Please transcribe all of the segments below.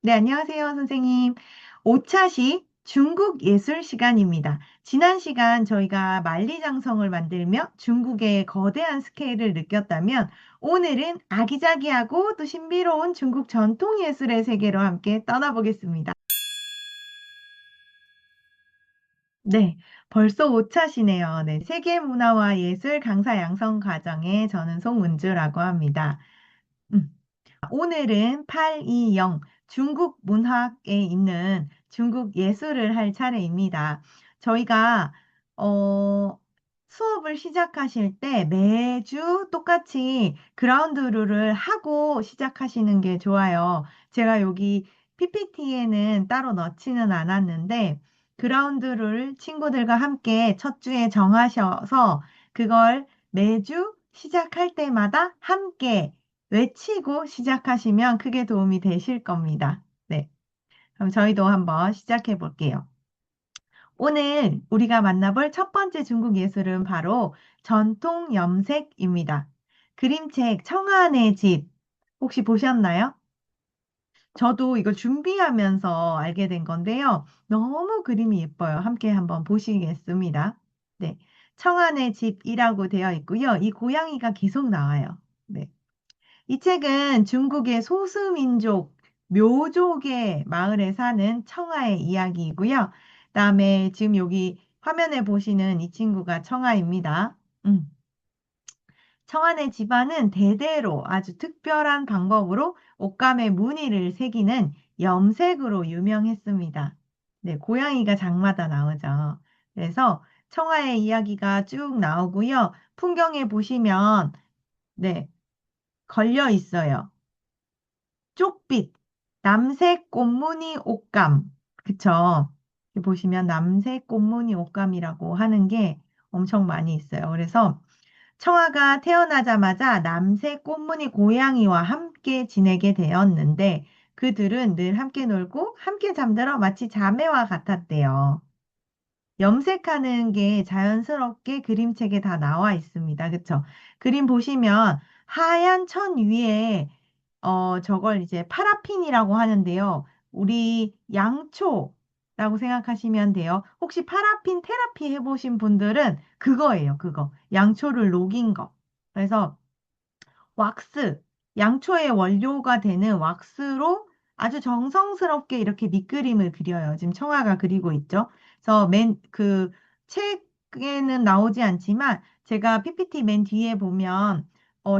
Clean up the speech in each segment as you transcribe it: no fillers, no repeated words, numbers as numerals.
네, 안녕하세요, 선생님. 5차시 중국 예술 시간입니다. 지난 시간 저희가 만리장성을 만들며 중국의 거대한 스케일을 느꼈다면 오늘은 아기자기하고 또 신비로운 중국 전통 예술의 세계로 함께 떠나보겠습니다. 네, 벌써 5차시네요. 네, 세계문화와 예술 강사 양성 과정의 저는 송은주라고 합니다. 음. 오늘은 820 중국 문학에 있는 중국 예술을 할 차례입니다. 저희가 어, 수업을 시작하실 때 매주 똑같이 그라운드 룰을 하고 시작하시는 게 좋아요. 제가 여기 PPT에는 따로 넣지는 않았는데 그라운드 룰 친구들과 함께 첫 주에 정하셔서 그걸 매주 시작할 때마다 함께 외치고 시작하시면 크게 도움이 되실 겁니다. 네. 그럼 저희도 한번 시작해 볼게요. 오늘 우리가 만나볼 첫 번째 중국 예술은 바로 전통 염색입니다. 그림책 청아의 집 혹시 보셨나요? 저도 이거 준비하면서 알게 된 건데요. 너무 그림이 예뻐요. 함께 한번 보시겠습니다. 네. 청아의 집이라고 되어 있고요. 이 고양이가 계속 나와요. 네. 이 책은 중국의 소수민족 묘족의 마을에 사는 청아의 이야기이고요. 그다음에 지금 여기 화면에 보시는 이 친구가 청아입니다. 청아의 집안은 대대로 아주 특별한 방법으로 옷감에 무늬를 새기는 염색으로 유명했습니다. 네, 고양이가 장마다 나오죠. 그래서 청아의 이야기가 쭉 나오고요. 풍경에 보시면 네, 걸려 있어요. 쪽빛, 남색 꽃무늬 옷감. 그쵸? 여기 보시면 남색 꽃무늬 옷감이라고 하는 게 엄청 많이 있어요. 그래서 청아가 태어나자마자 남색 꽃무늬 고양이와 함께 지내게 되었는데 그들은 늘 함께 놀고 함께 잠들어 마치 자매와 같았대요. 염색하는 게 자연스럽게 그림책에 다 나와 있습니다. 그쵸? 그림 보시면 하얀 천 위에 저걸 이제 파라핀이라고 하는데요. 우리 양초라고 생각하시면 돼요. 혹시 파라핀 테라피 해보신 분들은 그거예요. 그거. 양초를 녹인 거. 그래서 왁스, 양초의 원료가 되는 왁스로 아주 정성스럽게 이렇게 밑그림을 그려요. 지금 청아가 그리고 있죠. 그래서 책에는 나오지 않지만 제가 PPT 맨 뒤에 보면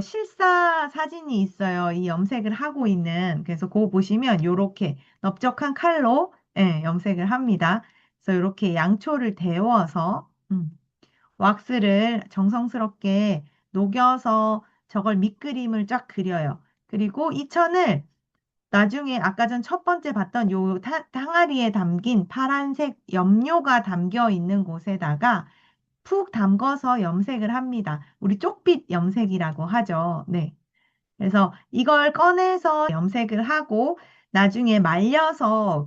실사 사진이 있어요. 이 염색을 하고 있는. 그래서 그거 보시면 이렇게 넓적한 칼로 염색을 합니다. 그래서 이렇게 양초를 데워서 왁스를 정성스럽게 녹여서 저걸 밑그림을 쫙 그려요. 그리고 이 천을 나중에 아까 전 첫 번째 봤던 요 항아리에 담긴 파란색 염료가 담겨 있는 곳에다가 푹 담궈서 염색을 합니다. 우리 쪽빛 염색이라고 하죠. 네. 그래서 이걸 꺼내서 염색을 하고 나중에 말려서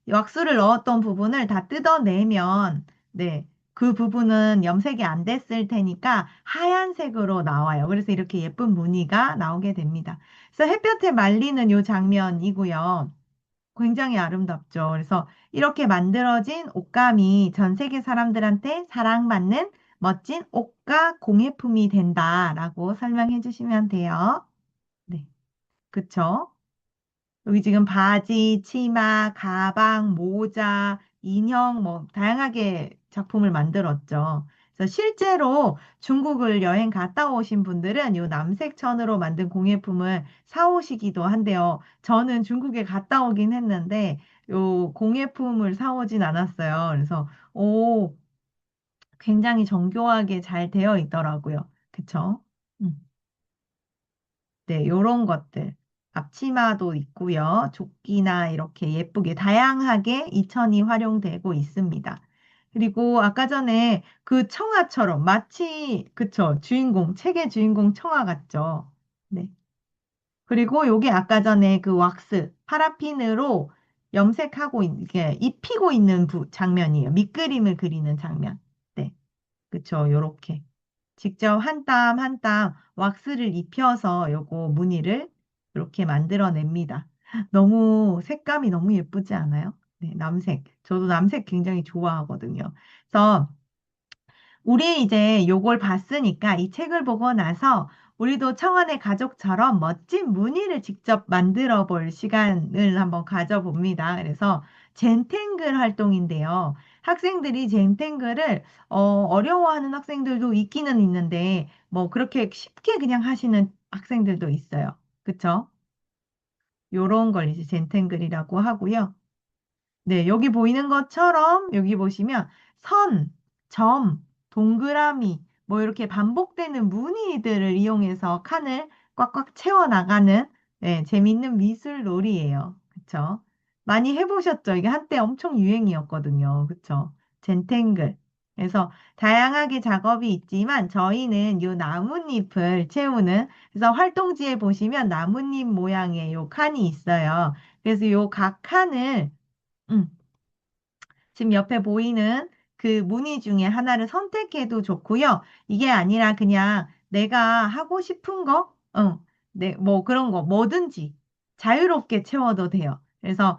왁스를 넣었던 부분을 다 뜯어내면 네, 그 부분은 염색이 안 됐을 테니까 하얀색으로 나와요. 그래서 이렇게 예쁜 무늬가 나오게 됩니다. 그래서 햇볕에 말리는 요 장면이고요. 굉장히 아름답죠. 그래서 이렇게 만들어진 옷감이 전 세계 사람들한테 사랑받는 멋진 옷가 공예품이 된다라고 설명해 주시면 돼요. 네, 그쵸? 여기 지금 바지, 치마, 가방, 모자, 인형, 뭐, 다양하게 작품을 만들었죠. 그래서 실제로 중국을 여행 갔다 오신 분들은 이 남색천으로 만든 공예품을 사오시기도 한데요. 저는 중국에 갔다 오긴 했는데, 요 공예품을 사오진 않았어요. 그래서, 굉장히 정교하게 잘 되어 있더라고요. 그쵸? 음. 네, 요런 것들. 앞치마도 있고요. 조끼나 이렇게 예쁘게 다양하게 이천이 활용되고 있습니다. 그리고 아까 전에 그 청아처럼 마치 그쵸 책의 주인공 청아 같죠. 네. 그리고 요게 아까 전에 그 왁스 파라핀으로 염색하고 이게 입히고 있는 장면이에요. 밑그림을 그리는 장면. 네. 그쵸, 요렇게. 직접 한 땀 한 땀 왁스를 입혀서 요거 무늬를 이렇게 만들어냅니다. 너무 색감이 너무 예쁘지 않아요? 네, 남색. 저도 남색 굉장히 좋아하거든요. 그래서 우리 이제 요걸 봤으니까 이 책을 보고 나서 우리도 청원의 가족처럼 멋진 무늬를 직접 만들어 볼 시간을 한번 가져봅니다. 그래서 젠탱글 활동인데요. 학생들이 젠탱글을 어려워하는 학생들도 있기는 있는데 뭐 그렇게 쉽게 그냥 하시는 학생들도 있어요. 그쵸? 요런 걸 이제 젠탱글이라고 하고요. 네, 여기 보이는 것처럼 여기 보시면 선, 점, 동그라미 뭐 이렇게 반복되는 무늬들을 이용해서 칸을 꽉꽉 채워 나가는 네, 재밌는 미술 놀이예요. 그쵸? 많이 해보셨죠? 이게 한때 엄청 유행이었거든요. 그쵸? 젠탱글. 그래서 다양하게 작업이 있지만 저희는 요 나뭇잎을 채우는 그래서 활동지에 보시면 나뭇잎 모양의 요 칸이 있어요. 그래서 요 각 칸을 음, 지금 옆에 보이는 그 무늬 중에 하나를 선택해도 좋고요. 이게 아니라 그냥 내가 하고 싶은 거, 네, 뭐 그런 거, 뭐든지 자유롭게 채워도 돼요. 그래서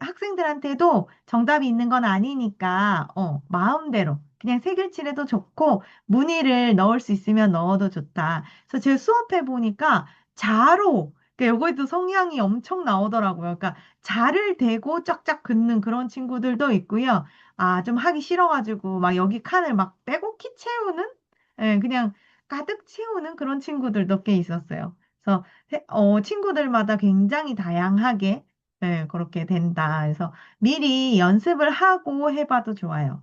학생들한테도 정답이 있는 건 아니니까, 마음대로 그냥 색일칠해도 좋고, 무늬를 넣을 수 있으면 넣어도 좋다. 그래서 제가 수업해 보니까 자로, 그러니까 요거에도 성향이 엄청 나오더라고요. 그러니까 자를 대고 쫙쫙 긋는 그런 친구들도 있고요. 아, 좀 하기 싫어가지고 막 여기 칸을 막 빼곡히 채우는? 예, 그냥 가득 채우는 그런 친구들도 꽤 있었어요. 그래서 친구들마다 굉장히 다양하게 예, 그렇게 된다. 그래서 미리 연습을 하고 해봐도 좋아요.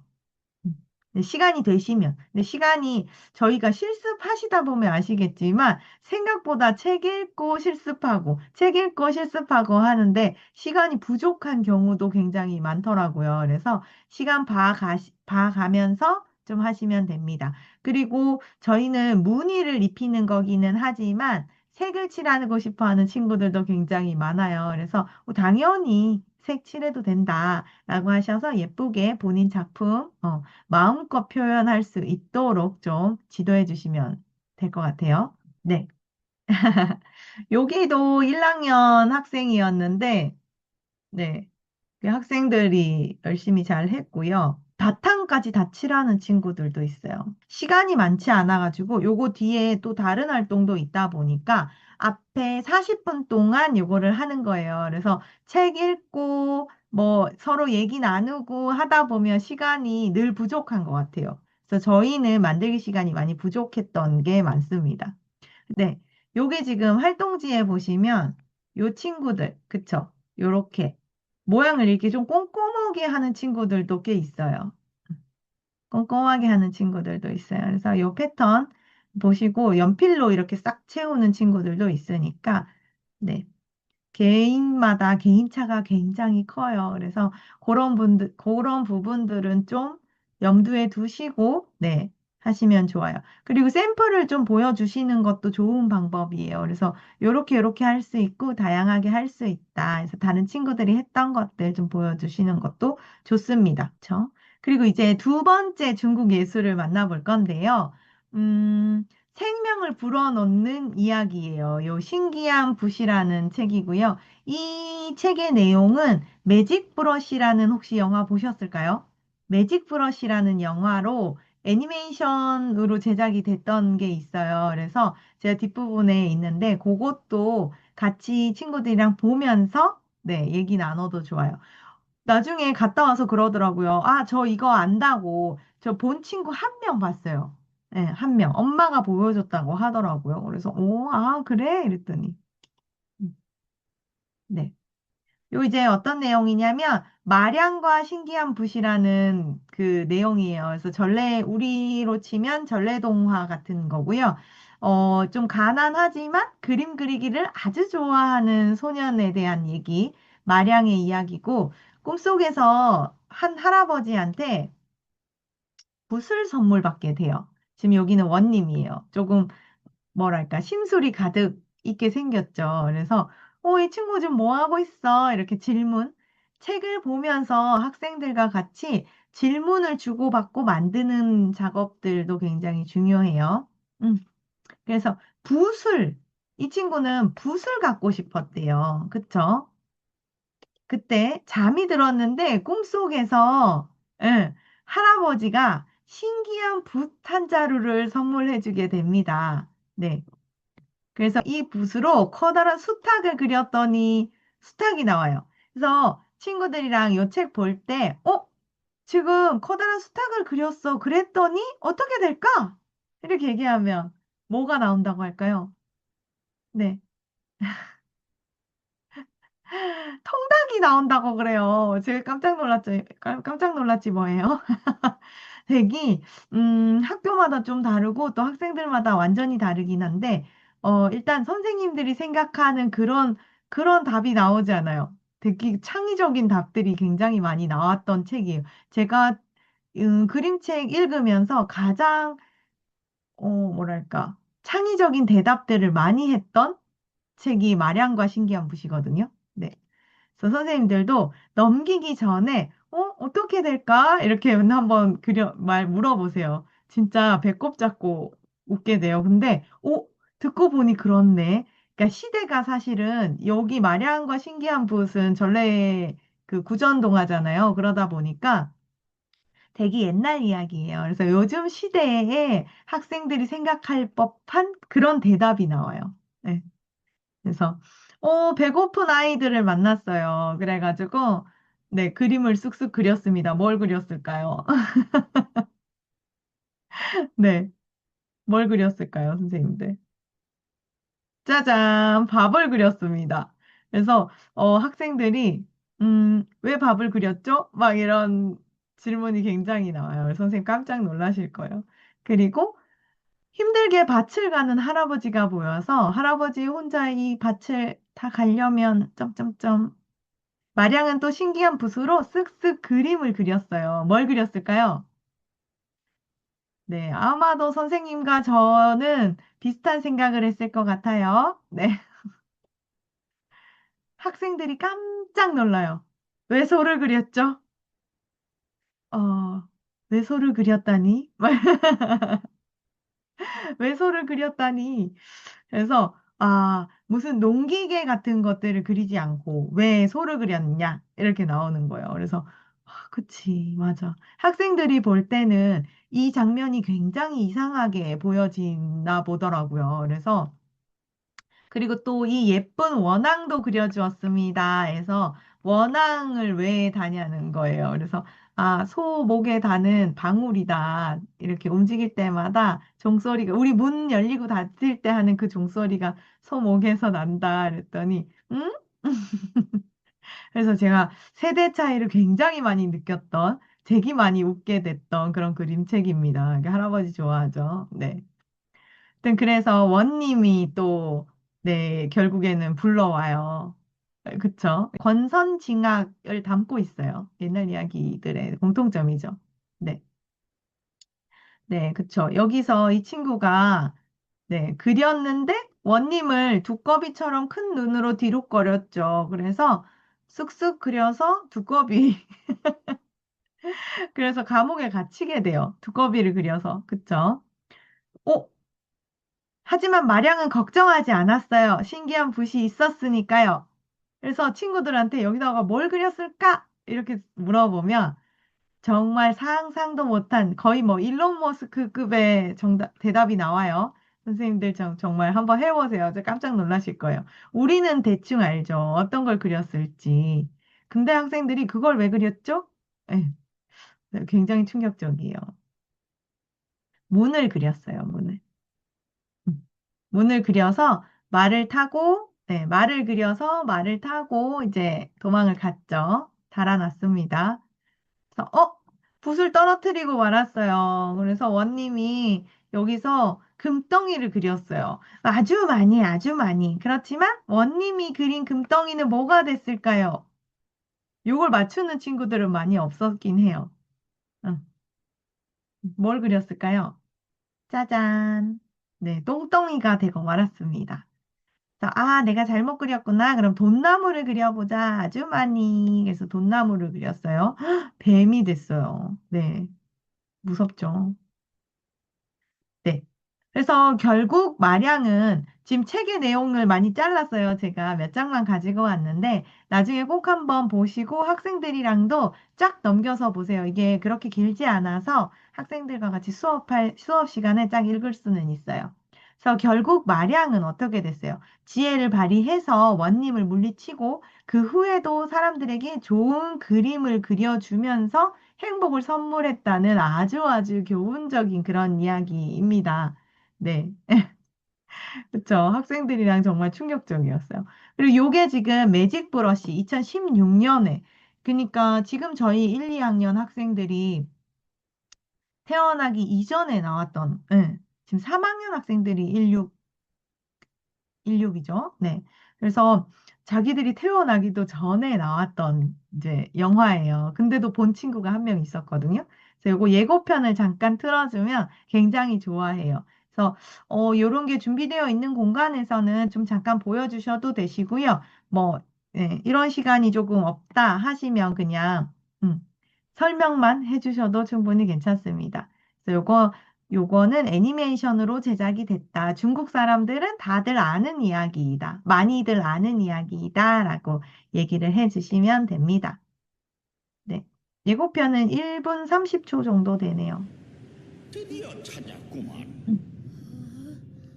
음. 네, 시간이 되시면. 근데 시간이 저희가 실습하시다 보면 아시겠지만 생각보다 책 읽고 실습하고 책 읽고 실습하고 하는데 시간이 부족한 경우도 굉장히 많더라고요. 그래서 시간 봐가면서 좀 하시면 됩니다. 그리고 저희는 무늬를 입히는 거기는 하지만 색을 칠하고 싶어 하는 친구들도 굉장히 많아요. 그래서 당연히 색 칠해도 된다라고 하셔서 예쁘게 본인 작품, 마음껏 표현할 수 있도록 좀 지도해 주시면 될 것 같아요. 네. 여기도 1학년 학생이었는데, 네. 그 학생들이 열심히 잘 했고요. 바탕까지 다 칠하는 친구들도 있어요. 시간이 많지 않아가지고 요거 뒤에 또 다른 활동도 있다 보니까 앞에 40분 동안 요거를 하는 거예요. 그래서 책 읽고 뭐 서로 얘기 나누고 하다 보면 시간이 늘 부족한 것 같아요. 그래서 저희는 만들기 시간이 많이 부족했던 게 많습니다. 네. 요게 지금 활동지에 보시면 요 친구들, 그쵸? 요렇게 모양을 이렇게 좀 꼼꼼하게 하는 친구들도 꽤 있어요. 꼼꼼하게 하는 친구들도 있어요. 그래서 요 패턴 보시고 연필로 이렇게 싹 채우는 친구들도 있으니까, 네. 개인마다 개인차가 굉장히 커요. 그래서 그런 부분들은 좀 염두에 두시고, 네, 하시면 좋아요. 그리고 샘플을 좀 보여주시는 것도 좋은 방법이에요. 그래서 요렇게 할 수 있고, 다양하게 할 수 있다. 그래서 다른 친구들이 했던 것들 좀 보여주시는 것도 좋습니다. 그쵸? 그리고 이제 두 번째 중국 예술을 만나볼 건데요. 음, 생명을 불어넣는 이야기예요. 요 신기한 붓이라는 책이고요. 이 책의 내용은 매직 브러쉬라는 혹시 영화 보셨을까요? 매직 브러쉬라는 영화로 애니메이션으로 제작이 됐던 게 있어요. 그래서 제가 뒷부분에 있는데 그것도 같이 친구들이랑 보면서 네, 얘기 나눠도 좋아요. 나중에 갔다 와서 그러더라고요. 아, 저 이거 안다고. 저 본 친구 한 명 봤어요. 네, 한 명. 엄마가 보여줬다고 하더라고요. 그래서, 오, 아, 그래? 이랬더니. 음, 네. 요 이제 어떤 내용이냐면, 마량과 신기한 붓이라는 그 내용이에요. 그래서 우리로 치면 전래동화 같은 거고요. 좀 가난하지만 그림 그리기를 아주 좋아하는 소년에 대한 얘기, 마량의 이야기고, 꿈속에서 한 할아버지한테 붓을 선물 받게 돼요. 지금 여기는 원님이에요. 조금 뭐랄까, 심술이 가득 있게 생겼죠. 그래서, 이 친구 지금 뭐 하고 있어? 이렇게 책을 보면서 학생들과 같이 질문을 주고받고 만드는 작업들도 굉장히 중요해요. 그래서 붓을 이 친구는 붓을 갖고 싶었대요. 그쵸? 그때 잠이 들었는데 꿈속에서 예, 할아버지가 신기한 붓 한 자루를 선물해주게 됩니다. 네. 그래서 이 붓으로 커다란 수탉을 그렸더니 수탉이 나와요. 그래서 친구들이랑 요 책 볼 때, 지금 커다란 수탉을 그렸어. 그랬더니 어떻게 될까? 이렇게 얘기하면 뭐가 나온다고 할까요? 네. 통닭이 나온다고 그래요. 제가 깜짝 놀랐죠. 깜짝 놀랐지 뭐예요. 댁이 학교마다 좀 다르고 또 학생들마다 완전히 다르긴 한데 일단 선생님들이 생각하는 그런 답이 나오지 않아요. 되게 창의적인 답들이 굉장히 많이 나왔던 책이에요. 제가 그림책 읽으면서 가장 뭐랄까 창의적인 대답들을 많이 했던 책이 마량과 신기한 붓이거든요. 네. 그래서 선생님들도 넘기기 전에, 어떻게 될까? 이렇게 한번 물어보세요. 진짜 배꼽 잡고 웃게 돼요. 근데, 듣고 보니 그렇네. 그러니까 시대가 사실은 여기 마량과 신기한 붓은 전래 그 구전동화잖아요. 그러다 보니까 되게 옛날 이야기예요. 그래서 요즘 시대에 학생들이 생각할 법한 그런 대답이 나와요. 네. 그래서, 배고픈 아이들을 만났어요. 그래가지고, 네, 그림을 쑥쑥 그렸습니다. 뭘 그렸을까요? 네, 뭘 그렸을까요, 선생님들? 짜잔, 밥을 그렸습니다. 그래서, 학생들이, 왜 밥을 그렸죠? 막 이런 질문이 굉장히 나와요. 선생님 깜짝 놀라실 거예요. 그리고 힘들게 밭을 가는 할아버지가 보여서 할아버지 혼자 이 밭을 다 가려면 점점점 마량은 또 신기한 붓으로 쓱쓱 그림을 그렸어요. 뭘 그렸을까요? 네, 아마도 선생님과 저는 비슷한 생각을 했을 것 같아요. 네, 학생들이 깜짝 놀라요. 왜 소를 그렸죠? 어, 왜 소를 그렸다니? 왜 소를 그렸다니? 그래서 무슨 농기계 같은 것들을 그리지 않고 왜 소를 그렸냐? 이렇게 나오는 거예요. 그래서 그치, 맞아. 학생들이 볼 때는 이 장면이 굉장히 이상하게 보여지나 보더라고요. 그래서 그리고 또 이 예쁜 원앙도 그려주었습니다. 해서 원앙을 왜 다냐는 거예요. 그래서 소 목에 다는 방울이다. 이렇게 움직일 때마다 종소리가 우리 문 열리고 닫힐 때 하는 그 종소리가 소 목에서 난다. 그랬더니 그래서 제가 세대 차이를 굉장히 많이 느꼈던 되게 많이 웃게 됐던 그런 그림책입니다. 할아버지 좋아하죠. 네. 아무튼 그래서 원님이 또, 네, 결국에는 불러와요. 그쵸? 권선징악을 담고 있어요. 옛날 이야기들의 공통점이죠. 네, 네, 그쵸. 여기서 이 친구가, 네, 그렸는데 원님을 두꺼비처럼 큰 눈으로 뒤룩거렸죠. 그래서 쑥쑥 그려서 두꺼비, 그래서 감옥에 갇히게 돼요. 두꺼비를 그려서. 그쵸? 어, 하지만 마량은 걱정하지 않았어요. 신기한 붓이 있었으니까요. 그래서 친구들한테 여기다가 뭘 그렸을까? 이렇게 물어보면 정말 상상도 못한 거의 뭐 일론 머스크급의 대답이 나와요. 선생님들 정말 한번 해보세요. 저 깜짝 놀라실 거예요. 우리는 대충 알죠. 어떤 걸 그렸을지. 근데 학생들이 그걸 왜 그렸죠? 네, 굉장히 충격적이에요. 문을 그렸어요, 문을. 문을 그려서 말을 타고, 네, 말을 그려서 말을 타고 이제 도망을 갔죠. 달아났습니다. 그래서, 붓을 떨어뜨리고 말았어요. 그래서 원님이 여기서 금덩이를 그렸어요. 아주 많이, 아주 많이. 그렇지만 원님이 그린 금덩이는 뭐가 됐을까요? 요걸 맞추는 친구들은 많이 없었긴 해요. 응. 뭘 그렸을까요? 짜잔. 네, 똥덩이가 되고 말았습니다. 그래서, 내가 잘못 그렸구나. 그럼 돈나무를 그려보자. 아주 많이. 그래서 돈나무를 그렸어요. 뱀이 됐어요. 네. 무섭죠. 네. 그래서 결국 마량은 지금 책의 내용을 많이 잘랐어요. 제가 몇 장만 가지고 왔는데, 나중에 꼭 한번 보시고 학생들이랑도 쫙 넘겨서 보세요. 이게 그렇게 길지 않아서 학생들과 같이 수업 시간에 쫙 읽을 수는 있어요. 그래서 결국 마량은 어떻게 됐어요? 지혜를 발휘해서 원님을 물리치고 그 후에도 사람들에게 좋은 그림을 그려주면서 행복을 선물했다는 아주 아주 교훈적인 그런 이야기입니다. 네. 그쵸. 학생들이랑 정말 충격적이었어요. 그리고 요게 지금 매직 브러쉬 2016년에, 그러니까 지금 저희 1, 2학년 학생들이 태어나기 이전에 나왔던, 예, 지금 3학년 학생들이 16이죠. 네. 그래서 자기들이 태어나기도 전에 나왔던 이제 영화예요. 근데도 본 친구가 한 명 있었거든요. 그래서 요거 예고편을 잠깐 틀어주면 굉장히 좋아해요. 그래서 요런 게 준비되어 있는 공간에서는 좀 잠깐 보여주셔도 되시고요. 뭐 예, 이런 시간이 조금 없다 하시면 그냥 설명만 해주셔도 충분히 괜찮습니다. 그래서 요거는 애니메이션으로 제작이 됐다. 중국 사람들은 다들 아는 이야기이다. 많이들 아는 이야기이다. 라고 얘기를 해주시면 됩니다. 네. 예고편은 1분 30초 정도 되네요. 드디어 찾았구만. 음.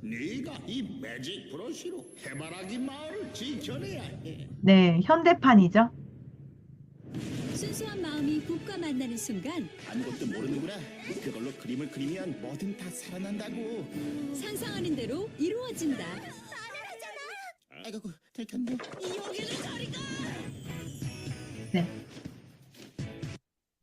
네가 이 매직 브러쉬로 해바라기 마을을 지켜내야 해. 네, 현대판이죠. 순수한 마음이 붓과 만나는 순간 아무것도 모르는구나. 그걸로 그림을 그리면 뭐든 다 살아난다고. 상상하는 대로 이루어진다. 아이고, 들켰네. 네.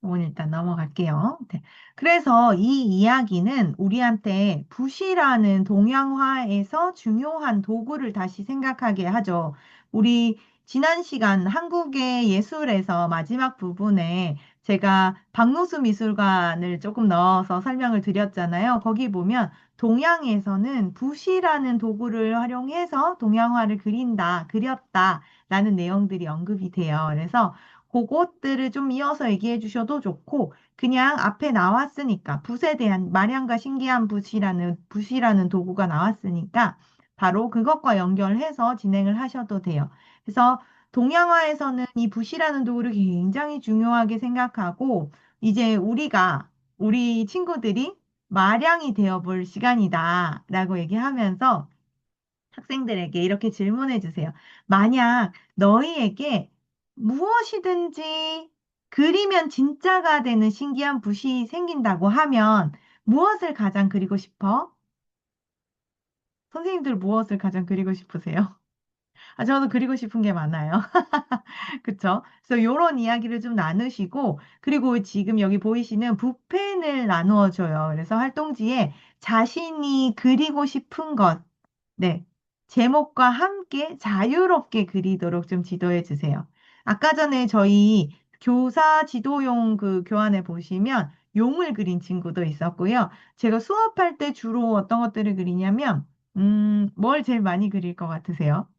오늘 일단 넘어갈게요. 네. 그래서 이 이야기는 우리한테 붓이라는 동양화에서 중요한 도구를 다시 생각하게 하죠. 우리 지난 시간 한국의 예술에서 마지막 부분에 제가 박노수 미술관을 조금 넣어서 설명을 드렸잖아요. 거기 보면 동양에서는 붓이라는 도구를 활용해서 동양화를 그렸다 라는 내용들이 언급이 돼요. 그래서 그것들을 좀 이어서 얘기해 주셔도 좋고, 그냥 앞에 나왔으니까, 붓에 대한 마량과 신기한 붓이라는 도구가 나왔으니까, 바로 그것과 연결해서 진행을 하셔도 돼요. 그래서 동양화에서는 이 붓이라는 도구를 굉장히 중요하게 생각하고, 이제 우리 친구들이 마량이 되어 볼 시간이다, 라고 얘기하면서 학생들에게 이렇게 질문해 주세요. 만약 너희에게 무엇이든지 그리면 진짜가 되는 신기한 붓이 생긴다고 하면 무엇을 가장 그리고 싶어? 선생님들 무엇을 가장 그리고 싶으세요? 아, 저도 그리고 싶은 게 많아요. 그쵸? 그래서 이런 이야기를 좀 나누시고, 그리고 지금 여기 보이시는 붓펜을 나누어 줘요. 그래서 활동지에 자신이 그리고 싶은 것, 네. 제목과 함께 자유롭게 그리도록 좀 지도해 주세요. 아까 전에 저희 교사 지도용 그 교환에 보시면 용을 그린 친구도 있었고요. 제가 수업할 때 주로 어떤 것들을 그리냐면, 뭘 제일 많이 그릴 것 같으세요?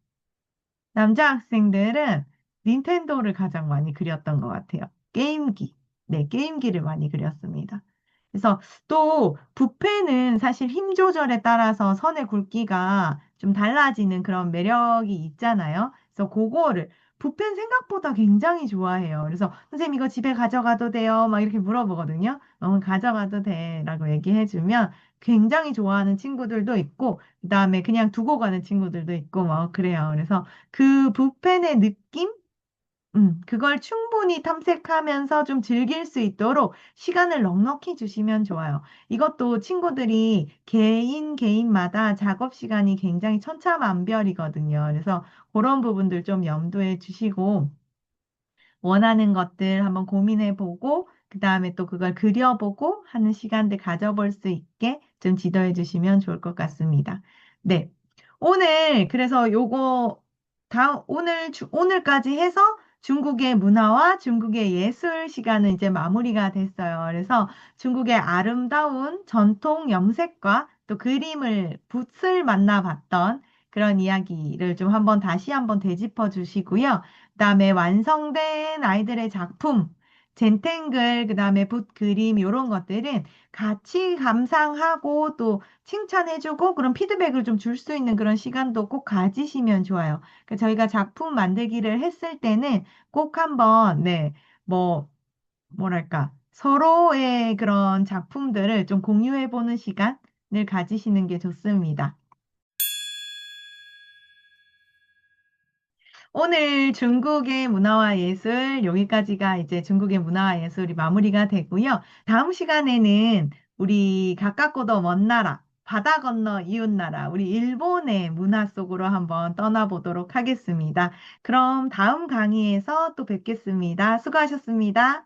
남자 학생들은 닌텐도를 가장 많이 그렸던 것 같아요. 게임기. 네, 게임기를 많이 그렸습니다. 그래서 또 붓펜은 사실 힘 조절에 따라서 선의 굵기가 좀 달라지는 그런 매력이 있잖아요. 그래서 그거를 붓펜 생각보다 굉장히 좋아해요. 그래서 선생님 이거 집에 가져가도 돼요? 막 이렇게 물어보거든요. 가져가도 돼. 라고 얘기해주면 굉장히 좋아하는 친구들도 있고, 그다음에 그냥 두고 가는 친구들도 있고, 뭐 그래요. 그래서 그 붓펜의 느낌? 그걸 충분히 탐색하면서 좀 즐길 수 있도록 시간을 넉넉히 주시면 좋아요. 이것도 친구들이 개인마다 작업 시간이 굉장히 천차만별이거든요. 그래서 그런 부분들 좀 염두에 주시고, 원하는 것들 한번 고민해 보고, 그 다음에 또 그걸 그려보고 하는 시간들 가져볼 수 있게 좀 지도해 주시면 좋을 것 같습니다. 네. 그래서 오늘까지 해서 중국의 문화와 중국의 예술 시간은 이제 마무리가 됐어요. 그래서 중국의 아름다운 전통 염색과 또 붓을 만나봤던 그런 이야기를 좀 다시 한번 되짚어 주시고요. 그다음에 완성된 아이들의 작품, 젠탱글, 그다음에 붓 그림 이런 것들은 같이 감상하고 또 칭찬해주고 그런 피드백을 좀 줄 수 있는 그런 시간도 꼭 가지시면 좋아요. 그러니까 저희가 작품 만들기를 했을 때는 꼭 한번 네, 뭐랄까 서로의 그런 작품들을 좀 공유해보는 시간을 가지시는 게 좋습니다. 오늘 중국의 문화와 예술, 여기까지가 이제 중국의 문화와 예술이 마무리가 되고요. 다음 시간에는 우리 가깝고도 먼 나라, 바다 건너 이웃 나라, 우리 일본의 문화 속으로 한번 떠나보도록 하겠습니다. 그럼 다음 강의에서 또 뵙겠습니다. 수고하셨습니다.